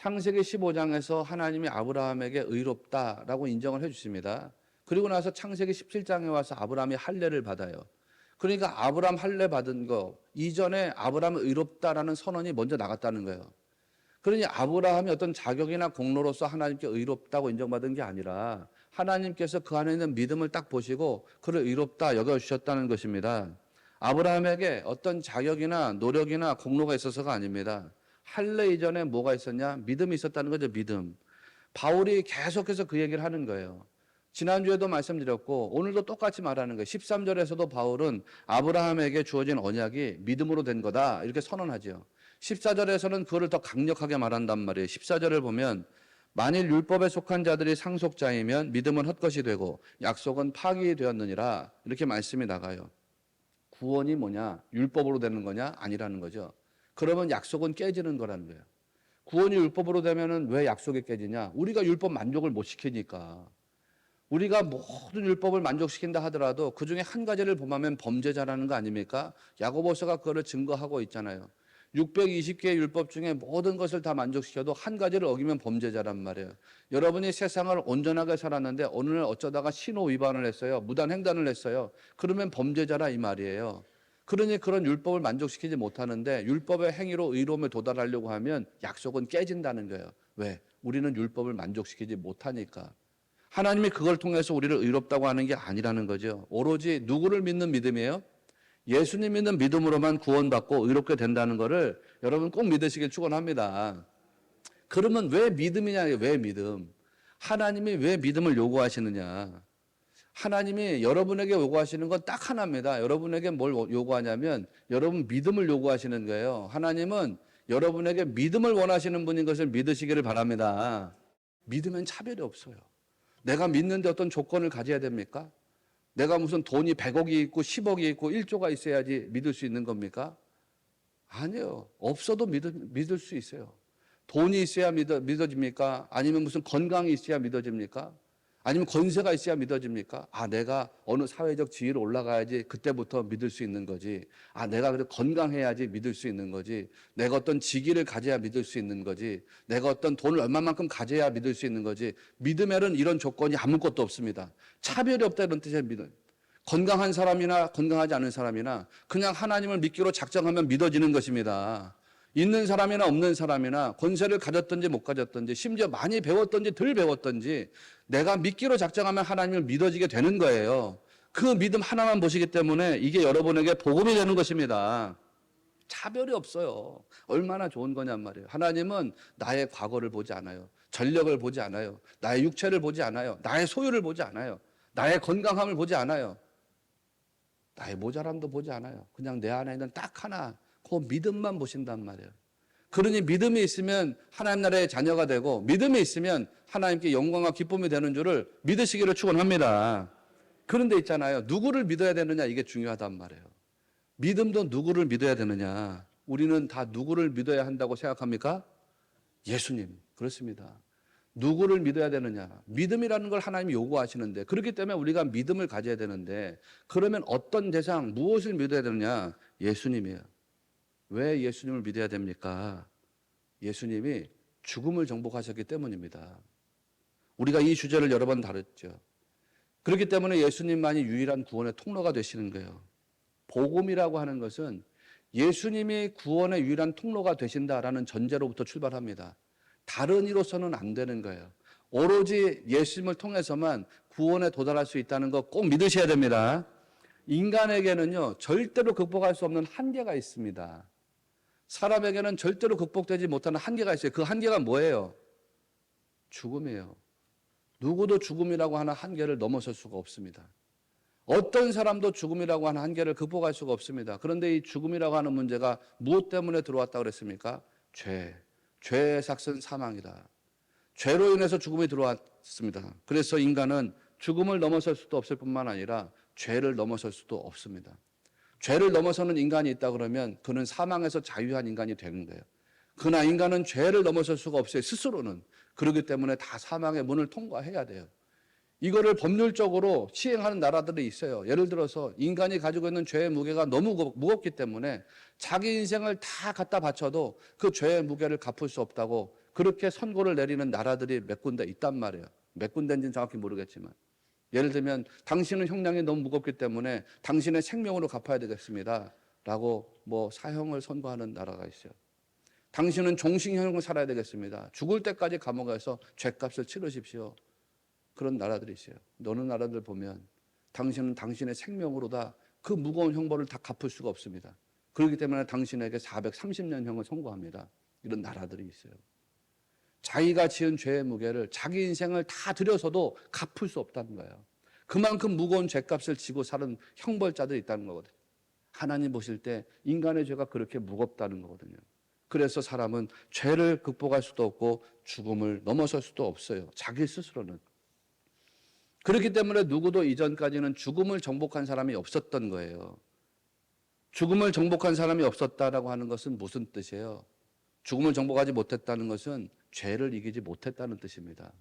창세기 15장에서 하나님이 아브라함에게 의롭다라고 인정을 해 주십니다. 그리고 나서 창세기 17장에 와서 아브라함이 할례를 받아요. 그러니까 아브라함 할례 받은 거 이전에 아브라함은 의롭다라는 선언이 먼저 나갔다는 거예요. 그러니 아브라함이 어떤 자격이나 공로로서 하나님께 의롭다고 인정받은 게 아니라 하나님께서 그 안에 있는 믿음을 딱 보시고 그를 의롭다 여겨주셨다는 것입니다. 아브라함에게 어떤 자격이나 노력이나 공로가 있어서가 아닙니다. 할례 이전에 뭐가 있었냐? 믿음이 있었다는 거죠. 믿음. 바울이 계속해서 그 얘기를 하는 거예요. 지난주에도 말씀드렸고 오늘도 똑같이 말하는 거예요. 13절에서도 바울은 아브라함에게 주어진 언약이 믿음으로 된 거다 이렇게 선언하죠. 14절에서는 그거를 더 강력하게 말한단 말이에요. 14절을 보면 만일 율법에 속한 자들이 상속자이면 믿음은 헛것이 되고 약속은 파기되었느니라 이렇게 말씀이 나가요. 구원이 뭐냐? 율법으로 되는 거냐? 아니라는 거죠. 그러면 약속은 깨지는 거라는 거예요. 구원이 율법으로 되면은 왜 약속이 깨지냐? 우리가 율법 만족을 못 시키니까. 우리가 모든 율법을 만족시킨다 하더라도 그 중에 한 가지를 범하면 범죄자라는 거 아닙니까? 야고보서가 그거를 증거하고 있잖아요. 620개의 율법 중에 모든 것을 다 만족시켜도 한 가지를 어기면 범죄자란 말이에요. 여러분이 세상을 온전하게 살았는데 어느 날 어쩌다가 신호 위반을 했어요. 무단 횡단을 했어요. 그러면 범죄자라 이 말이에요. 그러니 그런 율법을 만족시키지 못하는데 율법의 행위로 의로움에 도달하려고 하면 약속은 깨진다는 거예요. 왜? 우리는 율법을 만족시키지 못하니까. 하나님이 그걸 통해서 우리를 의롭다고 하는 게 아니라는 거죠. 오로지 누구를 믿는 믿음이에요? 예수님 믿는 믿음으로만 구원받고 의롭게 된다는 것을 여러분 꼭 믿으시길 축원합니다. 그러면 왜 믿음이냐? 왜 믿음? 하나님이 왜 믿음을 요구하시느냐? 하나님이 여러분에게 요구하시는 건 딱 하나입니다. 여러분에게 뭘 요구하냐면 여러분 믿음을 요구하시는 거예요. 하나님은 여러분에게 믿음을 원하시는 분인 것을 믿으시기를 바랍니다. 믿으면 차별이 없어요. 내가 믿는데 어떤 조건을 가져야 됩니까? 내가 무슨 돈이 100억이 있고 10억이 있고 1조가 있어야지 믿을 수 있는 겁니까? 아니요. 없어도 믿을 수 있어요. 돈이 있어야 믿어집니까? 아니면 무슨 건강이 있어야 믿어집니까? 아니면 권세가 있어야 믿어집니까? 아, 내가 어느 사회적 지위로 올라가야지 그때부터 믿을 수 있는 거지. 아, 내가 그래도 건강해야지 믿을 수 있는 거지. 내가 어떤 직위를 가져야 믿을 수 있는 거지. 내가 어떤 돈을 얼마만큼 가져야 믿을 수 있는 거지. 믿음에는 이런 조건이 아무것도 없습니다. 차별이 없다는 뜻의 믿음. 건강한 사람이나 건강하지 않은 사람이나 그냥 하나님을 믿기로 작정하면 믿어지는 것입니다. 있는 사람이나 없는 사람이나 권세를 가졌든지 못 가졌든지 심지어 많이 배웠든지 덜 배웠든지 내가 믿기로 작정하면 하나님을 믿어지게 되는 거예요. 그 믿음 하나만 보시기 때문에 이게 여러분에게 복음이 되는 것입니다. 차별이 없어요. 얼마나 좋은 거냔 말이에요. 하나님은 나의 과거를 보지 않아요. 전력을 보지 않아요. 나의 육체를 보지 않아요. 나의 소유를 보지 않아요. 나의 건강함을 보지 않아요. 나의 모자람도 보지 않아요. 그냥 내 안에 있는 딱 하나 그 믿음만 보신단 말이에요. 그러니 믿음이 있으면 하나님 나라의 자녀가 되고 믿음이 있으면 하나님께 영광과 기쁨이 되는 줄을 믿으시기를 축원합니다. 그런데 있잖아요. 누구를 믿어야 되느냐 이게 중요하단 말이에요. 믿음도 누구를 믿어야 되느냐. 우리는 다 누구를 믿어야 한다고 생각합니까? 예수님. 그렇습니다. 누구를 믿어야 되느냐. 믿음이라는 걸 하나님이 요구하시는데 그렇기 때문에 우리가 믿음을 가져야 되는데 그러면 어떤 대상 무엇을 믿어야 되느냐. 예수님이에요. 왜 예수님을 믿어야 됩니까? 예수님이 죽음을 정복하셨기 때문입니다. 우리가 이 주제를 여러 번 다뤘죠. 그렇기 때문에 예수님만이 유일한 구원의 통로가 되시는 거예요. 복음이라고 하는 것은 예수님이 구원의 유일한 통로가 되신다라는 전제로부터 출발합니다. 다른 이로서는 안 되는 거예요. 오로지 예수님을 통해서만 구원에 도달할 수 있다는 거 꼭 믿으셔야 됩니다. 인간에게는요, 절대로 극복할 수 없는 한계가 있습니다. 사람에게는 절대로 극복되지 못하는 한계가 있어요. 그 한계가 뭐예요? 죽음이에요. 누구도 죽음이라고 하는 한계를 넘어설 수가 없습니다. 어떤 사람도 죽음이라고 하는 한계를 극복할 수가 없습니다. 그런데 이 죽음이라고 하는 문제가 무엇 때문에 들어왔다고 그랬습니까? 죄. 죄의 삭은 사망이다. 죄로 인해서 죽음이 들어왔습니다. 그래서 인간은 죽음을 넘어설 수도 없을 뿐만 아니라 죄를 넘어설 수도 없습니다. 죄를 넘어서는 인간이 있다 그러면 그는 사망에서 자유한 인간이 되는 거예요. 그러나 인간은 죄를 넘어설 수가 없어요. 스스로는. 그렇기 때문에 다 사망의 문을 통과해야 돼요. 이거를 법률적으로 시행하는 나라들이 있어요. 예를 들어서 인간이 가지고 있는 죄의 무게가 너무 무겁기 때문에 자기 인생을 다 갖다 바쳐도 그 죄의 무게를 갚을 수 없다고 그렇게 선고를 내리는 나라들이 몇 군데 있단 말이에요. 몇 군데인지는 정확히 모르겠지만. 예를 들면 당신은 형량이 너무 무겁기 때문에 당신의 생명으로 갚아야 되겠습니다. 라고 뭐 사형을 선고하는 나라가 있어요. 당신은 종신형을 살아야 되겠습니다. 죽을 때까지 감옥에서 죗값을 치르십시오. 그런 나라들이 있어요. 어느 나라들 보면 당신은 당신의 생명으로 다 그 무거운 형벌을 다 갚을 수가 없습니다. 그렇기 때문에 당신에게 430년형을 선고합니다. 이런 나라들이 있어요. 자기가 지은 죄의 무게를 자기 인생을 다 들여서도 갚을 수 없다는 거예요. 그만큼 무거운 죄값을 지고 사는 형벌자들이 있다는 거거든요. 하나님 보실 때 인간의 죄가 그렇게 무겁다는 거거든요. 그래서 사람은 죄를 극복할 수도 없고 죽음을 넘어설 수도 없어요. 자기 스스로는. 그렇기 때문에 누구도 이전까지는 죽음을 정복한 사람이 없었던 거예요. 죽음을 정복한 사람이 없었다라고 하는 것은 무슨 뜻이에요? 죽음을 정복하지 못했다는 것은 죄를 이기지 못했다는 뜻입니다.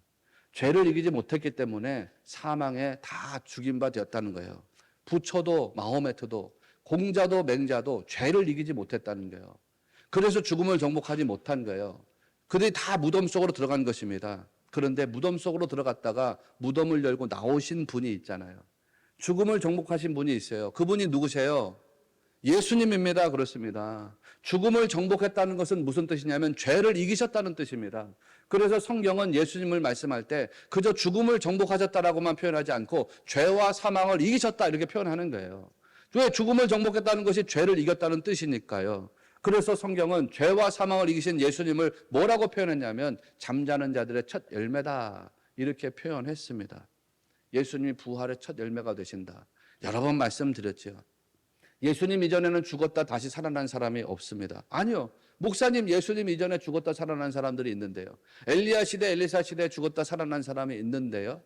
죄를 이기지 못했기 때문에 사망에 다 죽임 바 되었다는 거예요. 부처도 마호메트도 공자도 맹자도 죄를 이기지 못했다는 거예요. 그래서 죽음을 정복하지 못한 거예요. 그들이 다 무덤 속으로 들어간 것입니다. 그런데 무덤 속으로 들어갔다가 무덤을 열고 나오신 분이 있잖아요. 죽음을 정복하신 분이 있어요. 그분이 누구세요? 예수님입니다. 그렇습니다. 죽음을 정복했다는 것은 무슨 뜻이냐면 죄를 이기셨다는 뜻입니다. 그래서 성경은 예수님을 말씀할 때 그저 죽음을 정복하셨다라고만 표현하지 않고 죄와 사망을 이기셨다 이렇게 표현하는 거예요. 왜? 죽음을 정복했다는 것이 죄를 이겼다는 뜻이니까요. 그래서 성경은 죄와 사망을 이기신 예수님을 뭐라고 표현했냐면 잠자는 자들의 첫 열매다 이렇게 표현했습니다. 예수님이 부활의 첫 열매가 되신다. 여러 번 말씀드렸죠. 예수님 이전에는 죽었다 다시 살아난 사람이 없습니다. 아니요. 목사님 예수님 이전에 죽었다 살아난 사람들이 있는데요. 엘리야 시대 엘리사 시대에 죽었다 살아난 사람이 있는데요.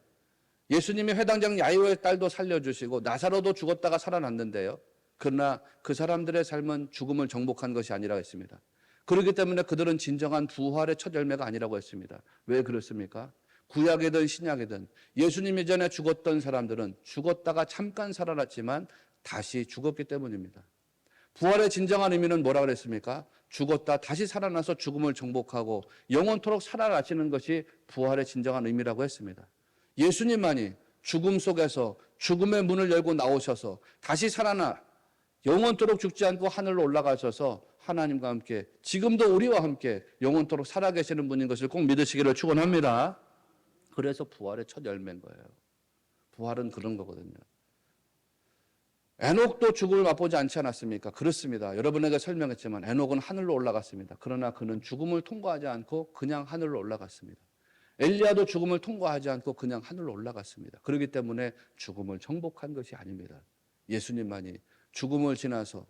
예수님이 회당장 야이로의 딸도 살려주시고 나사로도 죽었다가 살아났는데요. 그러나 그 사람들의 삶은 죽음을 정복한 것이 아니라고 했습니다. 그렇기 때문에 그들은 진정한 부활의 첫 열매가 아니라고 했습니다. 왜 그렇습니까? 구약이든 신약이든 예수님 이전에 죽었던 사람들은 죽었다가 잠깐 살아났지만 다시 죽었기 때문입니다. 부활의 진정한 의미는 뭐라 그랬습니까? 죽었다 다시 살아나서 죽음을 정복하고 영원토록 살아나시는 것이 부활의 진정한 의미라고 했습니다. 예수님만이 죽음 속에서 죽음의 문을 열고 나오셔서 다시 살아나 영원토록 죽지 않고 하늘로 올라가셔서 하나님과 함께 지금도 우리와 함께 영원토록 살아계시는 분인 것을 꼭 믿으시기를 축원합니다. 그래서 부활의 첫 열매인 거예요. 부활은 그런 거거든요. 에녹도 죽음을 맛보지 않지 않았습니까? 그렇습니다. 여러분에게 설명했지만 에녹은 하늘로 올라갔습니다. 그러나 그는 죽음을 통과하지 않고 그냥 하늘로 올라갔습니다. 엘리야도 죽음을 통과하지 않고 그냥 하늘로 올라갔습니다. 그렇기 때문에 죽음을 정복한 것이 아닙니다. 예수님만이 죽음을 지나서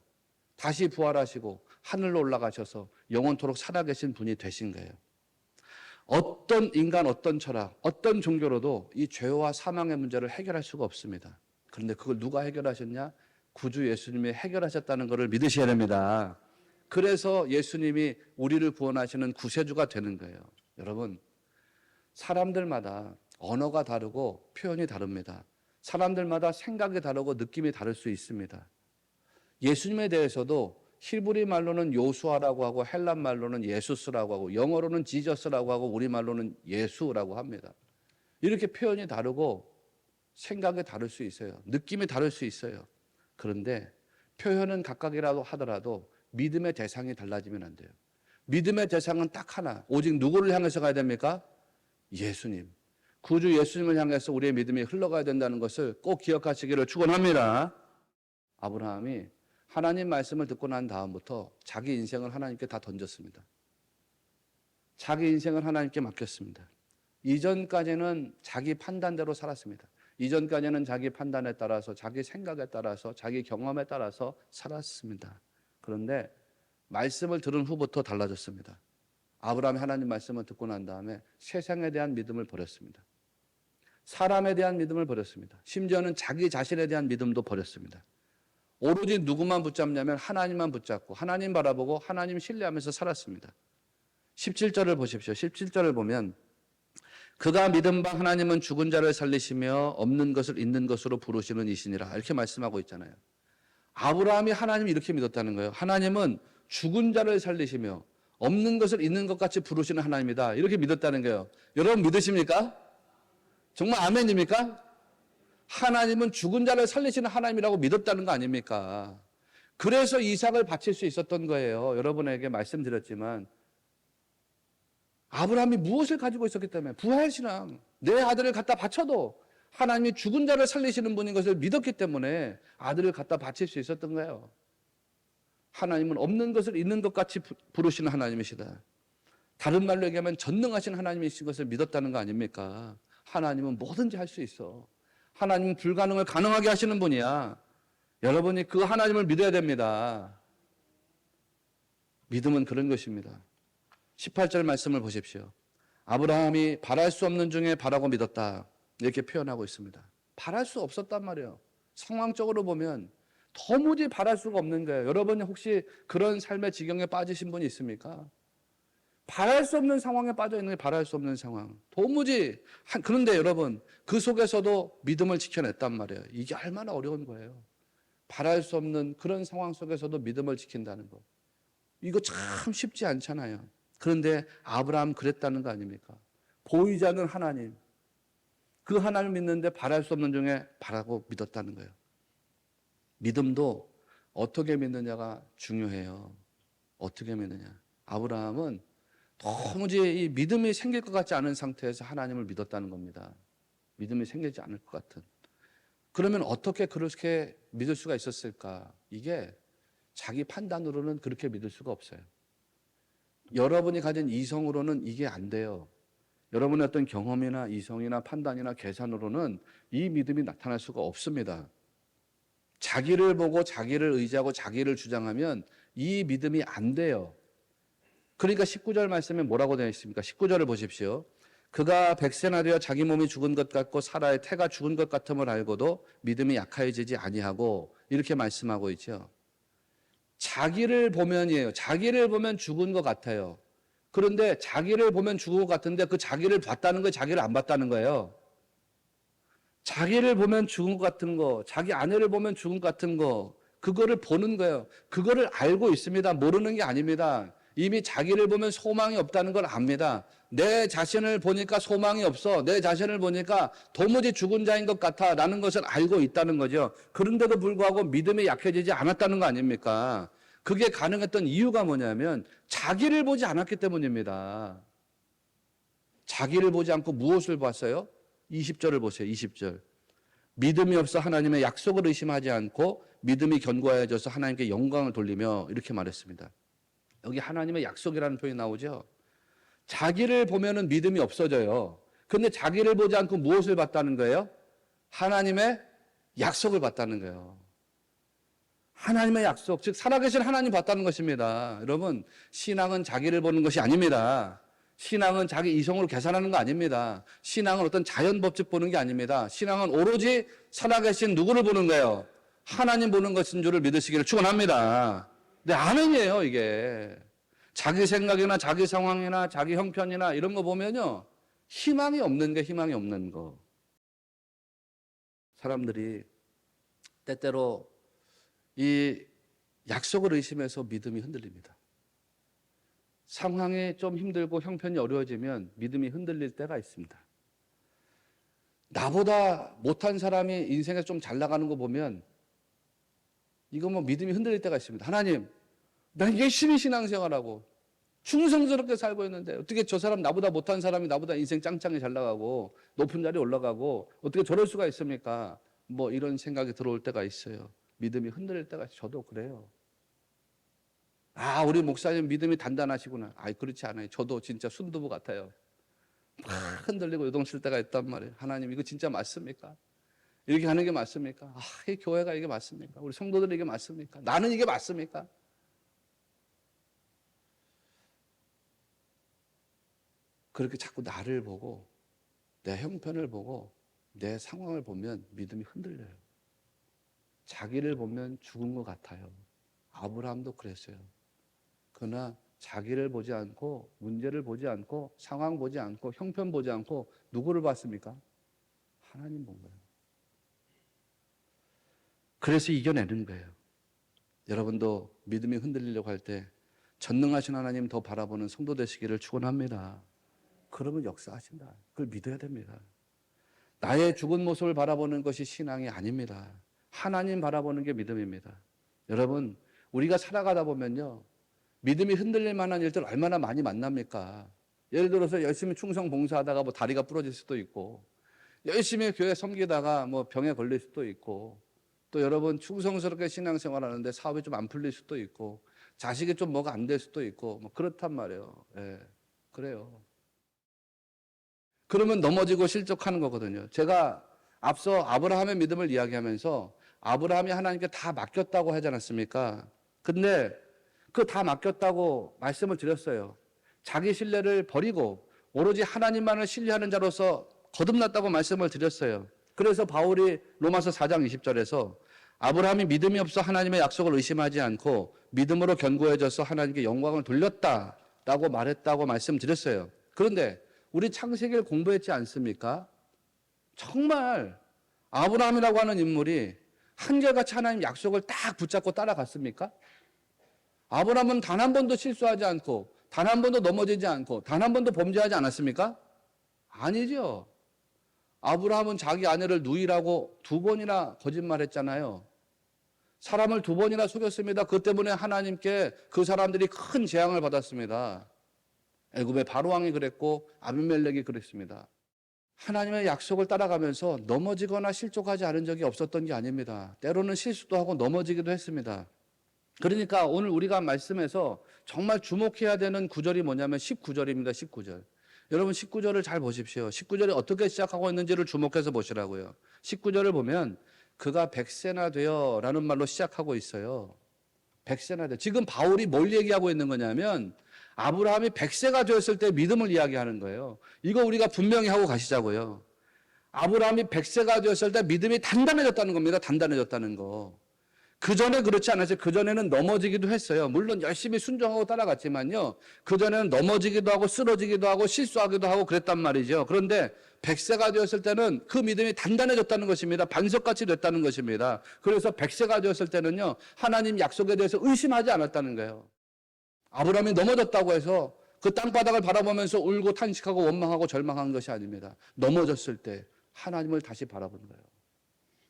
다시 부활하시고 하늘로 올라가셔서 영원토록 살아계신 분이 되신 거예요. 어떤 인간, 어떤 철학, 어떤 종교로도 이 죄와 사망의 문제를 해결할 수가 없습니다. 그런데 그걸 누가 해결하셨냐? 구주 예수님이 해결하셨다는 것을 믿으셔야 됩니다. 그래서 예수님이 우리를 구원하시는 구세주가 되는 거예요. 여러분, 사람들마다 언어가 다르고 표현이 다릅니다. 사람들마다 생각이 다르고 느낌이 다를 수 있습니다. 예수님에 대해서도 히브리 말로는 요수아라고 하고 헬란 말로는 예수스라고 하고 영어로는 지저스라고 하고 우리말로는 예수라고 합니다. 이렇게 표현이 다르고 생각이 다를 수 있어요. 느낌이 다를 수 있어요. 그런데 표현은 각각이라도 하더라도 믿음의 대상이 달라지면 안 돼요. 믿음의 대상은 딱 하나. 오직 누구를 향해서 가야 됩니까? 예수님. 구주 예수님을 향해서 우리의 믿음이 흘러가야 된다는 것을 꼭 기억하시기를 축원합니다. 아브라함이 하나님 말씀을 듣고 난 다음부터 자기 인생을 하나님께 다 던졌습니다. 자기 인생을 하나님께 맡겼습니다. 이전까지는 자기 판단대로 살았습니다. 이전까지는 자기 판단에 따라서 자기 생각에 따라서 자기 경험에 따라서 살았습니다. 그런데 말씀을 들은 후부터 달라졌습니다. 아브라함이 하나님 말씀을 듣고 난 다음에 세상에 대한 믿음을 버렸습니다. 사람에 대한 믿음을 버렸습니다. 심지어는 자기 자신에 대한 믿음도 버렸습니다. 오로지 누구만 붙잡냐면 하나님만 붙잡고 하나님 바라보고 하나님 신뢰하면서 살았습니다. 17절을 보십시오. 17절을 보면 그가 믿은 바 하나님은 죽은 자를 살리시며 없는 것을 있는 것으로 부르시는 이시니라 이렇게 말씀하고 있잖아요. 아브라함이 하나님을 이렇게 믿었다는 거예요. 하나님은 죽은 자를 살리시며 없는 것을 있는 것 같이 부르시는 하나님이다. 이렇게 믿었다는 거예요. 여러분 믿으십니까? 정말 아멘입니까? 하나님은 죽은 자를 살리시는 하나님이라고 믿었다는 거 아닙니까? 그래서 이삭을 바칠 수 있었던 거예요. 여러분에게 말씀드렸지만 아브라함이 무엇을 가지고 있었기 때문에 부활신앙, 내 아들을 갖다 바쳐도 하나님이 죽은 자를 살리시는 분인 것을 믿었기 때문에 아들을 갖다 바칠 수 있었던 거예요. 하나님은 없는 것을 있는 것 같이 부르시는 하나님이시다. 다른 말로 얘기하면 전능하신 하나님이신 것을 믿었다는 거 아닙니까? 하나님은 뭐든지 할 수 있어. 하나님은 불가능을 가능하게 하시는 분이야. 여러분이 그 하나님을 믿어야 됩니다. 믿음은 그런 것입니다. 18절 말씀을 보십시오. 아브라함이 바랄 수 없는 중에 바라고 믿었다. 이렇게 표현하고 있습니다. 바랄 수 없었단 말이에요. 상황적으로 보면 도무지 바랄 수가 없는 거예요. 여러분 혹시 그런 삶의 지경에 빠지신 분이 있습니까? 바랄 수 없는 상황에 빠져 있는 게 바랄 수 없는 상황. 도무지. 그런데 여러분 그 속에서도 믿음을 지켜냈단 말이에요. 이게 얼마나 어려운 거예요. 바랄 수 없는 그런 상황 속에서도 믿음을 지킨다는 거. 이거 참 쉽지 않잖아요. 그런데 아브라함 그랬다는 거 아닙니까? 보이지 않는 하나님. 그 하나님을 믿는데 바랄 수 없는 중에 바라고 믿었다는 거예요. 믿음도 어떻게 믿느냐가 중요해요. 어떻게 믿느냐. 아브라함은 도무지 이 믿음이 생길 것 같지 않은 상태에서 하나님을 믿었다는 겁니다. 믿음이 생기지 않을 것 같은. 그러면 어떻게 그렇게 믿을 수가 있었을까? 이게 자기 판단으로는 그렇게 믿을 수가 없어요. 여러분이 가진 이성으로는 이게 안 돼요. 여러분의 어떤 경험이나 이성이나 판단이나 계산으로는 이 믿음이 나타날 수가 없습니다. 자기를 보고 자기를 의지하고 자기를 주장하면 이 믿음이 안 돼요. 그러니까 19절 말씀에 뭐라고 되어 있습니까? 19절을 보십시오. 그가 백세나 되어 자기 몸이 죽은 것 같고 사라의 태가 죽은 것 같음을 알고도 믿음이 약해지지 아니하고 이렇게 말씀하고 있죠. 자기를 보면이에요. 자기를 보면 죽은 것 같아요. 그런데 자기를 보면 죽은 것 같은데 그 자기를 봤다는 거예요? 자기를 안 봤다는 거예요? 자기를 보면 죽은 것 같은 거, 자기 아내를 보면 죽은 것 같은 거, 그거를 보는 거예요. 그거를 알고 있습니다. 모르는 게 아닙니다. 이미 자기를 보면 소망이 없다는 걸 압니다. 내 자신을 보니까 소망이 없어. 내 자신을 보니까 도무지 죽은 자인 것 같아. 라는 것을 알고 있다는 거죠. 그런데도 불구하고 믿음이 약해지지 않았다는 거 아닙니까? 그게 가능했던 이유가 뭐냐면 자기를 보지 않았기 때문입니다. 자기를 보지 않고 무엇을 봤어요? 20절을 보세요. 20절. 믿음이 없어 하나님의 약속을 의심하지 않고 믿음이 견고해져서 하나님께 영광을 돌리며 이렇게 말했습니다. 여기 하나님의 약속이라는 표현이 나오죠. 자기를 보면은 믿음이 없어져요. 근데 자기를 보지 않고 무엇을 봤다는 거예요? 하나님의 약속을 봤다는 거예요. 하나님의 약속, 즉 살아계신 하나님 봤다는 것입니다. 여러분, 신앙은 자기를 보는 것이 아닙니다. 신앙은 자기 이성으로 계산하는 거 아닙니다. 신앙은 어떤 자연 법칙 보는 게 아닙니다. 신앙은 오로지 살아계신 누구를 보는 거예요? 하나님 보는 것인 줄을 믿으시기를 축원합니다. 근데 아멘이에요, 이게. 자기 생각이나 자기 상황이나 자기 형편이나 이런 거 보면요. 희망이 없는 게 희망이 없는 거. 사람들이 때때로 이 약속을 의심해서 믿음이 흔들립니다. 상황이 좀 힘들고 형편이 어려워지면 믿음이 흔들릴 때가 있습니다. 나보다 못한 사람이 인생에서 좀 잘 나가는 거 보면 이거 뭐 믿음이 흔들릴 때가 있습니다. 하나님, 난 열심히 신앙생활하고 충성스럽게 살고 있는데 어떻게 저 사람 나보다 못한 사람이 나보다 인생 짱짱이 잘 나가고 높은 자리에 올라가고 어떻게 저럴 수가 있습니까? 뭐 이런 생각이 들어올 때가 있어요. 믿음이 흔들릴 때가 있어요. 저도 그래요. 아, 우리 목사님 믿음이 단단하시구나. 아이, 그렇지 않아요. 저도 진짜 순두부 같아요. 막 흔들리고 요동칠 때가 있단 말이에요. 하나님, 이거 진짜 맞습니까? 이렇게 하는 게 맞습니까? 아, 이 교회가 이게 맞습니까? 우리 성도들이 이게 맞습니까? 나는 이게 맞습니까? 그렇게 자꾸 나를 보고 내 형편을 보고 내 상황을 보면 믿음이 흔들려요. 자기를 보면 죽은 것 같아요. 아브라함도 그랬어요. 그러나 자기를 보지 않고 문제를 보지 않고 상황 보지 않고 형편 보지 않고 누구를 봤습니까? 하나님 본 거예요. 그래서 이겨내는 거예요. 여러분도 믿음이 흔들리려고 할 때 전능하신 하나님 더 바라보는 성도 되시기를 축원합니다. 그러면 역사하신다. 그걸 믿어야 됩니다. 나의 죽은 모습을 바라보는 것이 신앙이 아닙니다. 하나님 바라보는 게 믿음입니다. 여러분, 우리가 살아가다 보면요, 믿음이 흔들릴 만한 일들 얼마나 많이 만납니까? 예를 들어서 열심히 충성 봉사하다가 뭐 다리가 부러질 수도 있고, 열심히 교회 섬기다가 뭐 병에 걸릴 수도 있고, 또 여러분 충성스럽게 신앙생활 하는데 사업이 좀 안 풀릴 수도 있고, 자식이 좀 뭐가 안 될 수도 있고, 뭐 그렇단 말이에요. 예, 그래요. 그러면 넘어지고 실족하는 거거든요. 제가 앞서 아브라함의 믿음을 이야기하면서 아브라함이 하나님께 다 맡겼다고 하지 않았습니까? 근데 그 다 맡겼다고 말씀을 드렸어요. 자기 신뢰를 버리고 오로지 하나님만을 신뢰하는 자로서 거듭났다고 말씀을 드렸어요. 그래서 바울이 로마서 4장 20절에서 아브라함이 믿음이 없어 하나님의 약속을 의심하지 않고 믿음으로 견고해져서 하나님께 영광을 돌렸다라고 말했다고 말씀드렸어요. 그런데 우리 창세기를 공부했지 않습니까? 정말 아브라함이라고 하는 인물이 한결같이 하나님 약속을 딱 붙잡고 따라갔습니까? 아브라함은 단 한 번도 실수하지 않고 단 한 번도 넘어지지 않고 단 한 번도 범죄하지 않았습니까? 아니죠. 아브라함은 자기 아내를 누이라고 2번이나 거짓말했잖아요. 사람을 2번이나 속였습니다. 그 때문에 하나님께 그 사람들이 큰 재앙을 받았습니다. 애굽의 바로왕이 그랬고 아비멜렉이 그랬습니다. 하나님의 약속을 따라가면서 넘어지거나 실족하지 않은 적이 없었던 게 아닙니다. 때로는 실수도 하고 넘어지기도 했습니다. 그러니까 오늘 우리가 말씀에서 정말 주목해야 되는 구절이 뭐냐면 19절입니다. 19절. 여러분 19절을 잘 보십시오. 19절이 어떻게 시작하고 있는지를 주목해서 보시라고요. 19절을 보면 그가 100세나 되어 라는 말로 시작하고 있어요. 100세나 되어. 지금 바울이 뭘 얘기하고 있는 거냐면 아브라함이 100세가 되었을 때 믿음을 이야기하는 거예요. 이거 우리가 분명히 하고 가시자고요. 아브라함이 100세가 되었을 때 믿음이 단단해졌다는 겁니다. 단단해졌다는 거. 그전에 그렇지 않았어요. 그전에는 넘어지기도 했어요. 물론 열심히 순종하고 따라갔지만요. 그전에는 넘어지기도 하고 쓰러지기도 하고 실수하기도 하고 그랬단 말이죠. 그런데 100세가 되었을 때는 그 믿음이 단단해졌다는 것입니다. 반석같이 됐다는 것입니다. 그래서 100세가 되었을 때는요. 하나님 약속에 대해서 의심하지 않았다는 거예요. 아브라함이 넘어졌다고 해서 그 땅바닥을 바라보면서 울고 탄식하고 원망하고 절망한 것이 아닙니다. 넘어졌을 때 하나님을 다시 바라본 거예요.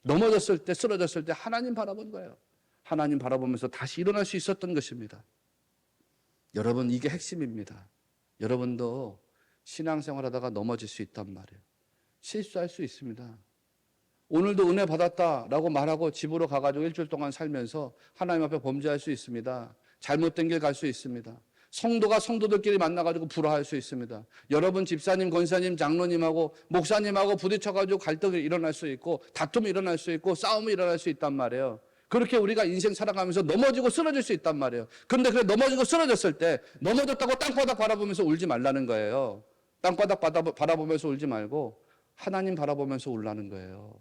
넘어졌을 때 쓰러졌을 때 하나님 바라본 거예요. 하나님 바라보면서 다시 일어날 수 있었던 것입니다. 여러분 이게 핵심입니다. 여러분도 신앙생활하다가 넘어질 수 있단 말이에요. 실수할 수 있습니다. 오늘도 은혜 받았다라고 말하고 집으로 가가지고 일주일 동안 살면서 하나님 앞에 범죄할 수 있습니다. 잘못된 길 갈 수 있습니다. 성도가 성도들끼리 만나가지고 불화할 수 있습니다. 여러분 집사님, 권사님, 장로님하고 목사님하고 부딪혀가지고 갈등이 일어날 수 있고 다툼이 일어날 수 있고 싸움이 일어날 수 있단 말이에요. 그렇게 우리가 인생 살아가면서 넘어지고 쓰러질 수 있단 말이에요. 그런데 그래 넘어지고 쓰러졌을 때 넘어졌다고 땅바닥 바라보면서 울지 말라는 거예요. 땅바닥 바라보면서 울지 말고 하나님 바라보면서 울라는 거예요.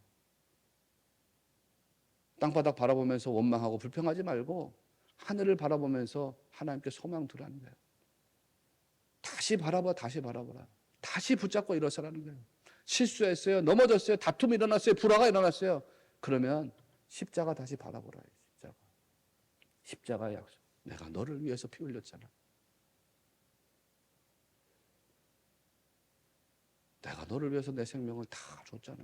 땅바닥 바라보면서 원망하고 불평하지 말고 하늘을 바라보면서 하나님께 소망 두라는 거예요. 다시 바라봐, 다시 바라보라. 다시 붙잡고 일어서라는 거예요. 실수했어요. 넘어졌어요. 다툼이 일어났어요. 불화가 일어났어요. 그러면 십자가 다시 바라보라. 십자가. 십자가의 약속. 내가 너를 위해서 피 흘렸잖아. 내가 너를 위해서 내 생명을 다 줬잖아.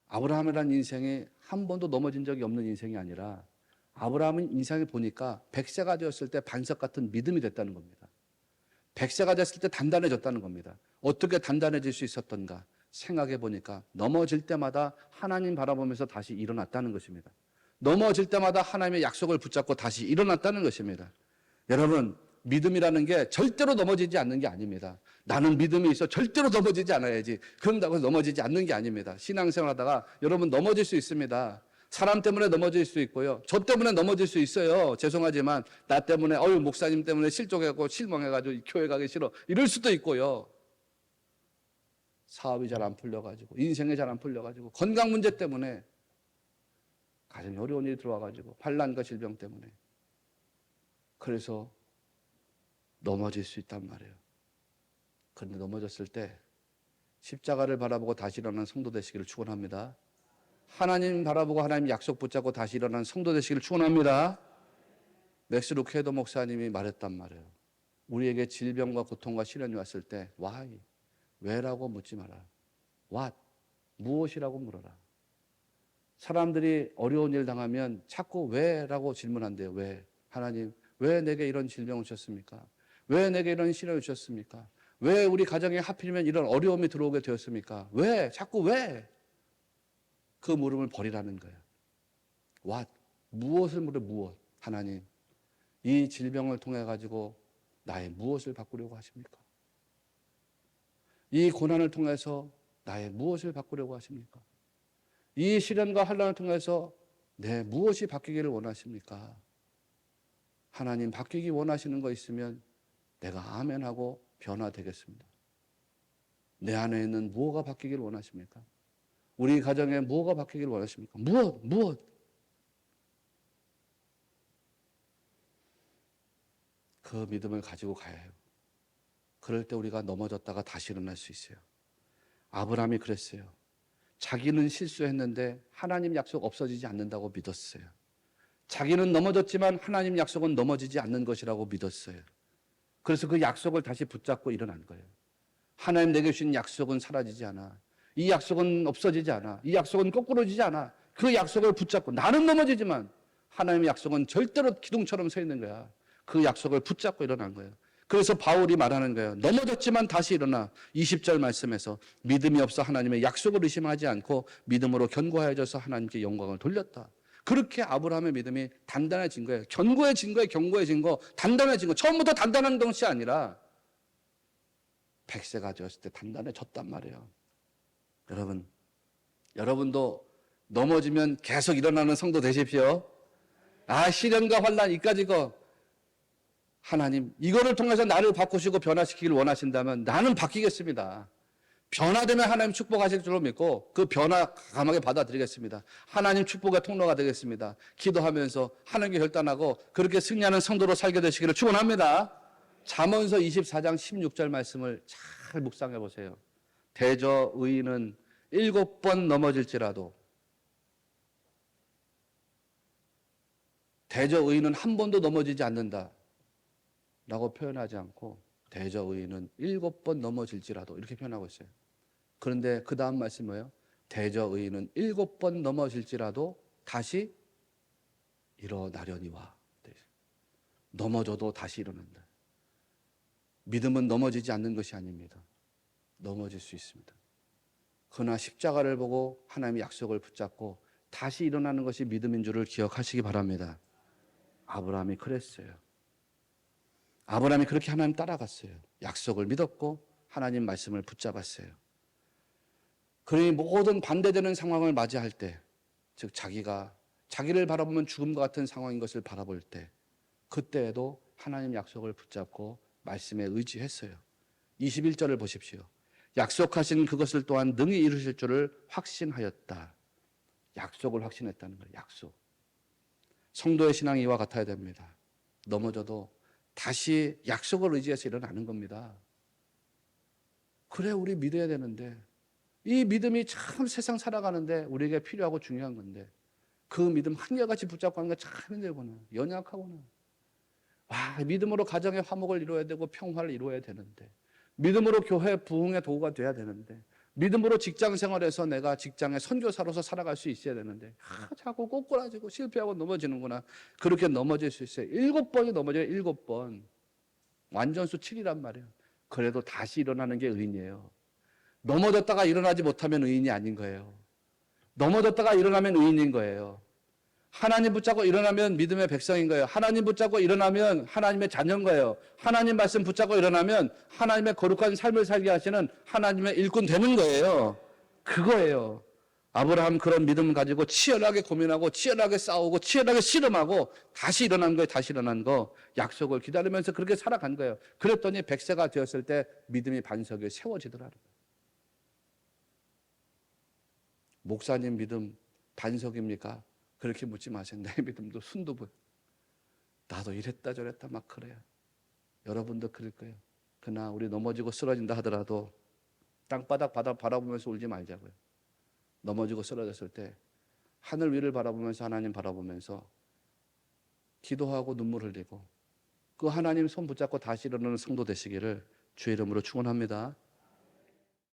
아브라함이라는 인생이 한 번도 넘어진 적이 없는 인생이 아니라 아브라함은 인생을 보니까 100세가 되었을 때 반석 같은 믿음이 됐다는 겁니다. 100세가 됐을 때 단단해졌다는 겁니다. 어떻게 단단해질 수 있었던가 생각해 보니까 넘어질 때마다 하나님 바라보면서 다시 일어났다는 것입니다. 넘어질 때마다 하나님의 약속을 붙잡고 다시 일어났다는 것입니다. 여러분 믿음이라는 게 절대로 넘어지지 않는 게 아닙니다. 나는 믿음이 있어 절대로 넘어지지 않아야지. 그런다고 넘어지지 않는 게 아닙니다. 신앙생활 하다가 여러분 넘어질 수 있습니다. 사람 때문에 넘어질 수 있고요. 저 때문에 넘어질 수 있어요. 죄송하지만 나 때문에 목사님 때문에 실족해가지고 실망해가지고 교회 가기 싫어. 이럴 수도 있고요. 사업이 잘 안 풀려가지고 인생이 잘 안 풀려가지고 건강 문제 때문에 가정에 어려운 일이 들어와가지고 환난과 질병 때문에 그래서 넘어질 수 있단 말이에요. 그런데 넘어졌을 때 십자가를 바라보고 다시 일어나는 성도 되시기를 축원합니다. 하나님 바라보고 하나님 약속 붙잡고 다시 일어나는 성도 되시기를 축원합니다. 맥스 루케도 목사님이 말했단 말이에요. 우리에게 질병과 고통과 시련이 왔을 때 why, 왜라고 묻지 마라. what, 무엇이라고 물어라. 사람들이 어려운 일 당하면 자꾸 왜라고 질문한대요. 왜? 하나님, 왜 내게 이런 질병을 주셨습니까? 왜 내게 이런 시련을 주셨습니까? 왜 우리 가정에 하필이면 이런 어려움이 들어오게 되었습니까? 왜? 자꾸 왜? 그 물음을 버리라는 거예요. what, 무엇을 물어 무엇? 하나님, 이 질병을 통해 가지고 나의 무엇을 바꾸려고 하십니까? 이 고난을 통해서 나의 무엇을 바꾸려고 하십니까? 이 시련과 환난을 통해서 내 무엇이 바뀌기를 원하십니까? 하나님 바뀌기 원하시는 거 있으면 내가 아멘하고 변화되겠습니다. 내 안에 있는 무엇가 바뀌기를 원하십니까? 우리 가정에 무엇가 바뀌기를 원하십니까? 무엇? 그 믿음을 가지고 가야 해요. 그럴 때 우리가 넘어졌다가 다시 일어날 수 있어요. 아브라함이 그랬어요. 자기는 실수했는데 하나님 약속 없어지지 않는다고 믿었어요. 자기는 넘어졌지만 하나님 약속은 넘어지지 않는 것이라고 믿었어요. 그래서 그 약속을 다시 붙잡고 일어난 거예요. 하나님 내게 주신 약속은 사라지지 않아. 이 약속은 없어지지 않아. 이 약속은 거꾸로지지 않아. 그 약속을 붙잡고 나는 넘어지지만 하나님의 약속은 절대로 기둥처럼 서 있는 거야. 그 약속을 붙잡고 일어난 거예요. 그래서 바울이 말하는 거예요. 넘어졌지만 다시 일어나. 20절 말씀에서 믿음이 없어 하나님의 약속을 의심하지 않고 믿음으로 견고해져서 하나님께 영광을 돌렸다. 그렇게 아브라함의 믿음이 단단해진 거예요. 견고해진 거예요. 견고해진 거. 단단해진 거. 처음부터 단단한 것이 아니라 100세가 되었을 때 단단해졌단 말이에요. 여러분도 넘어지면 계속 일어나는 성도 되십시오. 시련과 환난 이까지고 하나님 이거를 통해서 나를 바꾸시고 변화시키길 원하신다면 나는 바뀌겠습니다. 변화되면 하나님 축복하실 줄로 믿고 그 변화 감하게 받아들이겠습니다. 하나님 축복의 통로가 되겠습니다. 기도하면서 하나님께 결단하고 그렇게 승리하는 성도로 살게 되시기를 축원합니다. 잠언서 24장 16절 말씀을 잘 묵상해 보세요. 대저 의인은 7번 넘어질지라도 대저 의인은 한 번도 넘어지지 않는다 라고 표현하지 않고 대저 의인은 7번 넘어질지라도 이렇게 표현하고 있어요. 그런데 그 다음 말씀이 뭐예요? 대저 의인은 7번 넘어질지라도 다시 일어나려니와. 넘어져도 다시 일어난다. 믿음은 넘어지지 않는 것이 아닙니다. 넘어질 수 있습니다. 그러나 십자가를 보고 하나님의 약속을 붙잡고 다시 일어나는 것이 믿음인 줄을 기억하시기 바랍니다. 아브라함이 그랬어요. 아브라함이 그렇게 하나님 따라갔어요. 약속을 믿었고 하나님 말씀을 붙잡았어요. 그러니 모든 반대되는 상황을 맞이할 때, 즉 자기를 바라보면 죽음과 같은 상황인 것을 바라볼 때, 그때에도 하나님 약속을 붙잡고 말씀에 의지했어요. 21절을 보십시오. 약속하신 그것을 또한 능히 이루실 줄을 확신하였다. 약속을 확신했다는 거예요. 약속. 성도의 신앙이 이와 같아야 됩니다. 넘어져도 다시 약속을 의지해서 일어나는 겁니다. 그래 우리 믿어야 되는데 이 믿음이 참 세상 살아가는데 우리에게 필요하고 중요한 건데 그 믿음 한결같이 붙잡고 하는 게 참 힘들구나. 연약하구나. 믿음으로 가정의 화목을 이루어야 되고 평화를 이루어야 되는데 믿음으로 교회 부흥의 도구가 돼야 되는데 믿음으로 직장 생활에서 내가 직장의 선교사로서 살아갈 수 있어야 되는데 자꾸 꼬꾸라지고 실패하고 넘어지는구나. 그렇게 넘어질 수 있어요. 7번이 넘어져요. 7번. 완전수 7이란 말이에요. 그래도 다시 일어나는 게 의인이에요. 넘어졌다가 일어나지 못하면 의인이 아닌 거예요. 넘어졌다가 일어나면 의인인 거예요. 하나님 붙잡고 일어나면 믿음의 백성인 거예요. 하나님 붙잡고 일어나면 하나님의 자녀인 거예요. 하나님 말씀 붙잡고 일어나면 하나님의 거룩한 삶을 살게 하시는 하나님의 일꾼 되는 거예요. 그거예요. 아브라함 그런 믿음을 가지고 치열하게 고민하고 치열하게 싸우고 치열하게 씨름하고 다시 일어난 거예요. 다시 일어난 거. 약속을 기다리면서 그렇게 살아간 거예요. 그랬더니 100세가 되었을 때 믿음이 반석에 세워지더라는 거예요. 목사님 믿음 반석입니까? 그렇게 묻지 마세요. 내 믿음도 순두부. 나도 이랬다 저랬다 막 그래요. 여러분도 그럴 거예요. 그러나 우리 넘어지고 쓰러진다 하더라도 땅바닥 바닥 바라보면서 울지 말자고요. 넘어지고 쓰러졌을 때 하늘 위를 바라보면서 하나님 바라보면서 기도하고 눈물 흘리고 그 하나님 손 붙잡고 다시 일어나는 성도 되시기를 주의 이름으로 축원합니다.